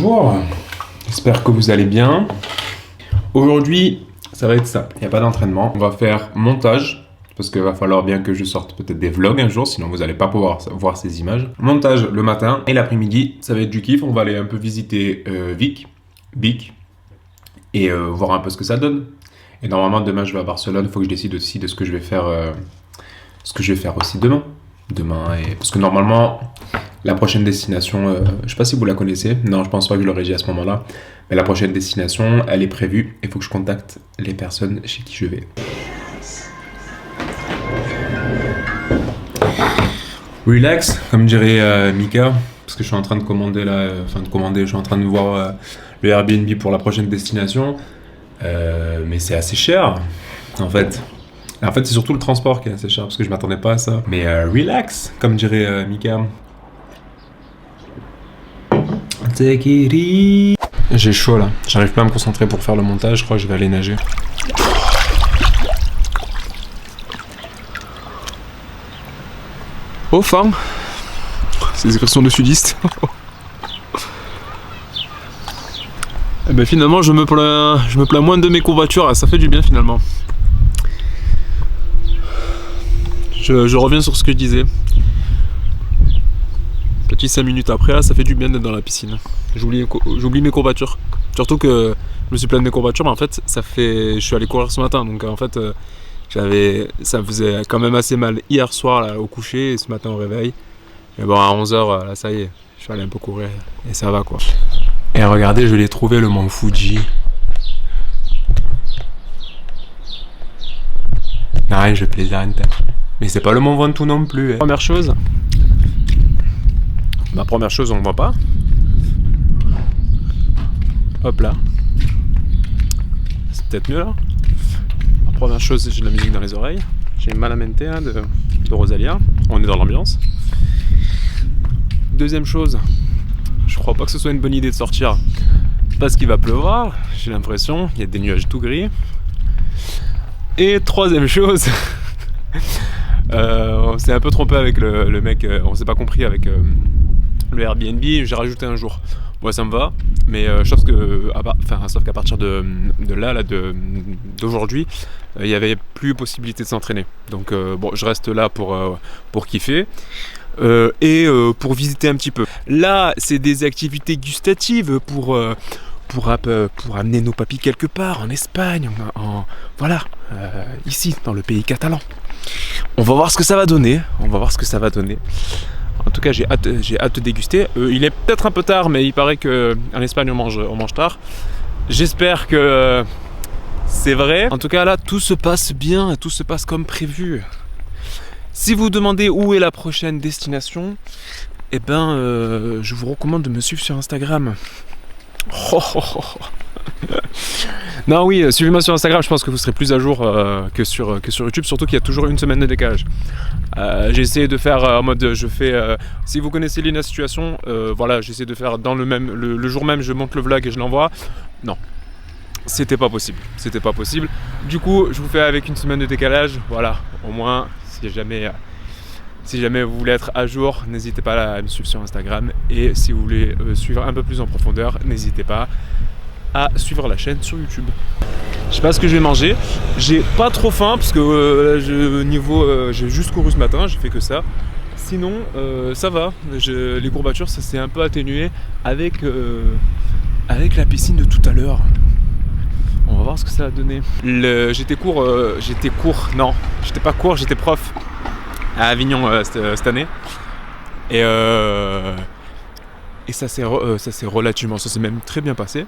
bonjour, j'espère que vous allez bien. Aujourd'hui, ça va être simple, il n'y a pas d'entraînement. On va faire montage, parce qu'il va falloir bien que je sorte peut-être des vlogs un jour, sinon vous n'allez pas pouvoir voir ces images. Montage le matin et l'après-midi, ça va être du kiff. On va aller un peu visiter Vic, et voir un peu ce que ça donne. Et normalement, demain, je vais à Barcelone, il faut que je décide aussi de ce que je vais faire, aussi demain. Parce que normalement, la prochaine destination, je sais pas si vous la connaissez, non, je pense pas que je l'aurai dit à ce moment-là, mais la prochaine destination, elle est prévue, il faut que je contacte les personnes chez qui je vais. Relax, comme dirait Mika, parce que je suis en train de commander je suis en train de voir le Airbnb pour la prochaine destination, mais c'est assez cher, en fait. En fait, c'est surtout le transport qui est assez cher, parce que je m'attendais pas à ça. Mais relax, comme dirait Mika. Take it easy. J'ai chaud là, j'arrive pas à me concentrer pour faire le montage, je crois que je vais aller nager. Oh femme, ces expressions de sudiste. Eh ben finalement je me plains moins de mes courbatures, ça fait du bien finalement. Je reviens sur ce que je disais. Petit 5 minutes après, là, ça fait du bien d'être dans la piscine. J'oublie mes courbatures. Surtout que je me suis plaint de mes courbatures, mais en fait, je suis allé courir ce matin, donc en fait, ça me faisait quand même assez mal hier soir là, au coucher et ce matin au réveil. Mais bon, à 11h, là, ça y est, je suis allé un peu courir et ça va quoi. Et regardez, je l'ai trouvé le mont Fuji. Non, je plaisante. Mais c'est pas le mont Ventoux non plus. Hein. Première chose, on ne voit pas. Hop là. C'est peut-être mieux là. La première chose, j'ai de la musique dans les oreilles. J'ai Malamente hein, de Rosalia. On est dans l'ambiance. Deuxième chose, je crois pas que ce soit une bonne idée de sortir parce qu'il va pleuvoir. J'ai l'impression, il y a des nuages tout gris. Et troisième chose. On s'est un peu trompé avec le mec, on s'est pas compris avec le Airbnb, j'ai rajouté un jour. Moi ça me va, mais sauf qu'à partir d'aujourd'hui, il y avait plus possibilité de s'entraîner. Donc bon, je reste là pour kiffer. Et pour visiter un petit peu. Là, c'est des activités gustatives pour amener nos papis quelque part, en Espagne, ici, dans le pays catalan. On va voir ce que ça va donner. En tout cas, j'ai hâte de déguster. Il est peut-être un peu tard, mais il paraît qu'en Espagne, on mange tard. J'espère que c'est vrai. En tout cas, là, tout se passe bien, tout se passe comme prévu. Si vous demandez où est la prochaine destination, eh ben, je vous recommande de me suivre sur Instagram. Non oui, suivez-moi sur Instagram, je pense que vous serez plus à jour que sur YouTube, surtout qu'il y a toujours une semaine de décalage. J'ai essayé de faire en mode si vous connaissez Lina Situation, j'essaie de faire dans le jour même, je monte le vlog et je l'envoie. Non, c'était pas possible. Du coup, je vous fais avec une semaine de décalage, voilà, au moins si jamais vous voulez être à jour, n'hésitez pas à me suivre sur Instagram. Et si vous voulez suivre un peu plus en profondeur, n'hésitez pas à suivre la chaîne sur YouTube. Je sais pas ce que je vais manger. J'ai pas trop faim parce que j'ai juste couru ce matin, j'ai fait que ça. Sinon, ça va. Les courbatures, ça s'est un peu atténué avec la piscine de tout à l'heure. On va voir ce que ça a donné. J'étais prof à Avignon cette année et ça s'est même très bien passé,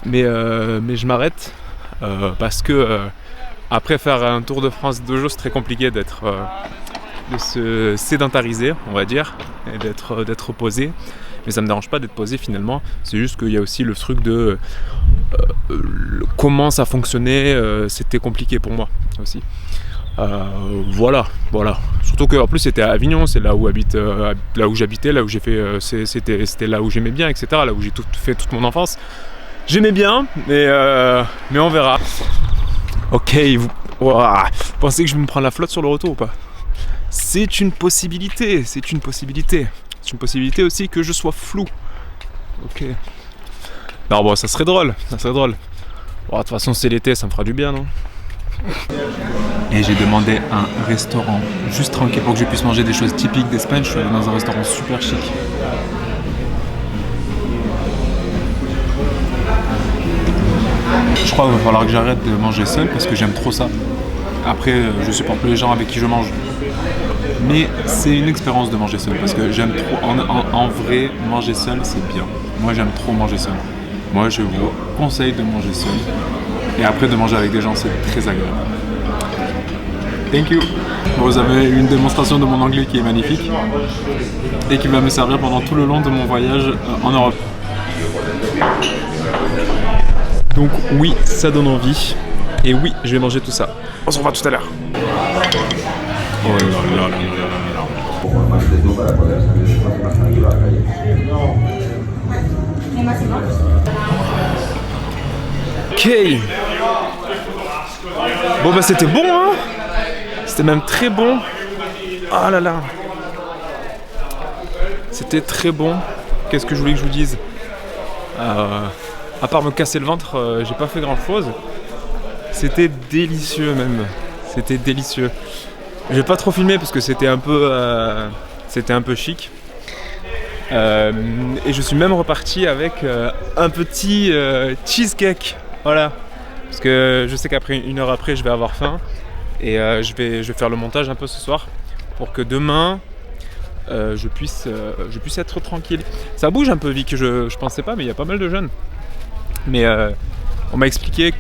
mais je m'arrête parce que après faire un tour de France 2 jours, c'est très compliqué de se sédentariser, on va dire, et d'être posé. Mais ça me dérange pas d'être posé finalement, c'est juste qu'il y a aussi le truc de comment ça fonctionnait, c'était compliqué pour moi aussi. Voilà. Surtout qu'en plus c'était à Avignon, c'est là où j'habitais, là où j'ai fait, c'était là où j'aimais bien, etc. Là où j'ai fait toute mon enfance. J'aimais bien, mais on verra. Ok, vous pensez que je vais me prendre la flotte sur le retour ou pas? C'est une possibilité. C'est une possibilité aussi que je sois flou. Ok. Non, bon, ça serait drôle, ça serait drôle. Bon, de toute façon, c'est l'été, ça me fera du bien, non? Et j'ai demandé un restaurant juste tranquille pour que je puisse manger des choses typiques d'Espagne. Je suis allé dans un restaurant super chic. Je crois qu'il va falloir que j'arrête de manger seul parce que j'aime trop ça. Après, je supporte plus les gens avec qui je mange. Mais c'est une expérience de manger seul parce que j'aime trop. En vrai, manger seul, c'est bien. Moi, j'aime trop manger seul. Moi, je vous conseille de manger seul. Et après, de manger avec des gens, c'est très agréable. Thank you. Vous avez une démonstration de mon anglais qui est magnifique et qui va me servir pendant tout le long de mon voyage en Europe. Donc oui, ça donne envie. Et oui, je vais manger tout ça. On se revoit tout à l'heure. Oh là là là là là. Ok. Bon bah c'était bon hein. C'était même très bon. Ah là là. C'était très bon. Qu'est-ce que je voulais que je vous dise? À part me casser le ventre, j'ai pas fait grand chose. C'était délicieux même. C'était délicieux. J'ai pas trop filmé parce que c'était un peu chic. Et je suis même reparti avec un petit cheesecake. Voilà. Parce que je sais qu'après 1 heure après, je vais avoir faim. Et je vais faire le montage un peu ce soir pour que demain je puisse être tranquille. Ça bouge un peu vite que je pensais pas, mais il y a pas mal de jeunes. Mais on m'a expliqué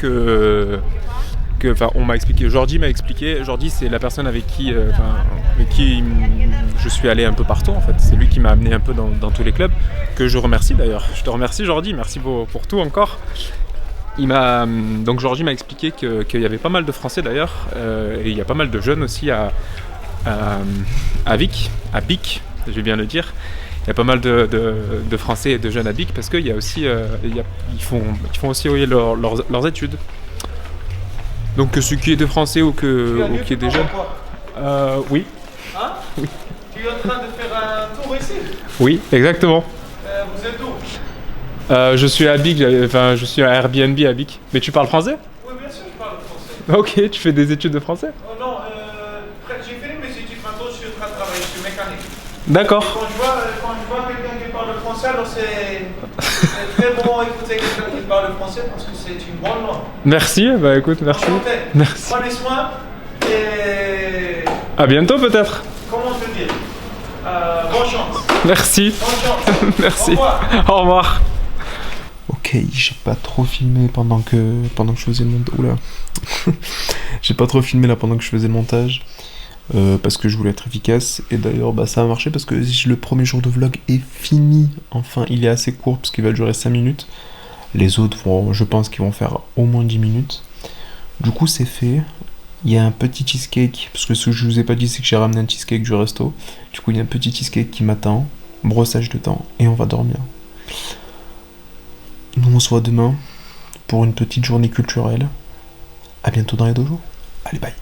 Jordi m'a expliqué, Jordi c'est la personne avec qui je suis allé un peu partout en fait. C'est lui qui m'a amené un peu dans tous les clubs, que je remercie d'ailleurs. Je te remercie Jordi, merci pour tout encore. Donc Jordi m'a expliqué qu'il y avait pas mal de Français d'ailleurs, et il y a pas mal de jeunes aussi à Vic, je vais bien le dire. Il y a pas mal de Français et de jeunes à Vic parce qu'il y a aussi, ils font aussi leurs études. Donc que ce qui est des Français ou qui est des jeunes. Oui. Hein? Oui. Tu es en train de faire un tour ici? Oui, exactement. Vous êtes où? Je suis à Vic, je suis à Airbnb à Vic. Mais tu parles français? Oui, bien sûr, je parle français. Ok, tu fais des études de français? Oh non, j'ai fini mes études, maintenant je suis en train de travailler, je suis mécanique. D'accord. Quand je vois quelqu'un qui parle français, alors c'est très bon écouter quelqu'un qui parle français parce que c'est une bonne langue. Merci, bah écoute, merci. Enchanté. Merci. Prenez soin et... À bientôt peut-être. Comment te dire? Bonne chance. Merci. Bonne chance. Merci. Au revoir. Au revoir. Ok, j'ai pas trop filmé pendant que je faisais le montage. Oula. J'ai pas trop filmé là pendant que je faisais le montage. Parce que je voulais être efficace. Et d'ailleurs, ça a marché parce que le premier jour de vlog est fini. Enfin, il est assez court parce qu'il va durer 5 minutes. Les autres, je pense qu'ils vont faire au moins 10 minutes. Du coup, c'est fait. Il y a un petit cheesecake. Parce que ce que je vous ai pas dit, c'est que j'ai ramené un cheesecake du resto. Du coup, il y a un petit cheesecake qui m'attend. Brossage de dents. Et on va dormir. Nous, on se voit demain pour une petite journée culturelle. À bientôt dans les dojos. Allez, bye.